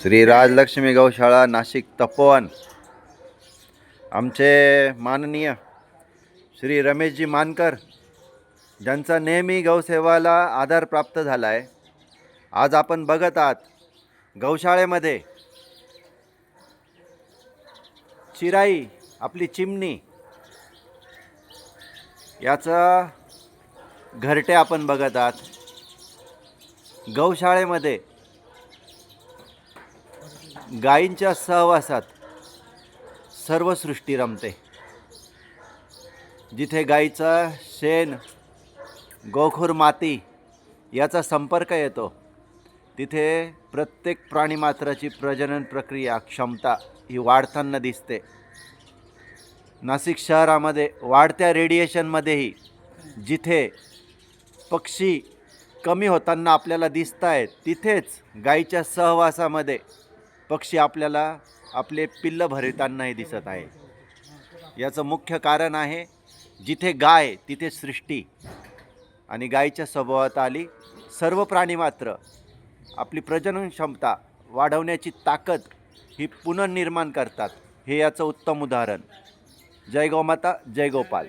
श्री राजलक्ष्मी गौशाळा नाशिक तपोवन। आमचे माननीय श्री रमेशजी मानकर, ज्यांचा नेहमी गौसेवाला आधार प्राप्त झाला आहे, आज आपण बघत आहात गौशाळेमध्ये चिराई आपली चिमणी याचा घरटे आपण बघत आहात। गौशाळेमध्ये गायींच्या सहवासात सर्व सृष्टी रमते। जिथे गायीचा शेण, गोखूर माती याचा संपर्क येतो, तिथे प्रत्येक प्राणीमात्राची प्रजनन प्रक्रिया क्षमता ही वाढताना दिसते। नाशिक शहरामध्ये वाढत्या रेडिएशनमध्येही जिथे पक्षी कमी होताना आपल्याला दिसत आहेत, तिथेच गायीच्या सहवासामध्ये पक्षी आपल्याला आपले पिल्लं भरतानाही दिसत आहे। याचं मुख्य कारण आहे, जिथे गाय तिथे सृष्टी, आणि गायीच्या स्वभावात आली सर्व प्राणीमात्र आपली प्रजनन क्षमता वाढवण्याची ताकद ही पुनर्निर्माण करतात। हे याचं उत्तम उदाहरण। जय गोमाता, जय गोपाल।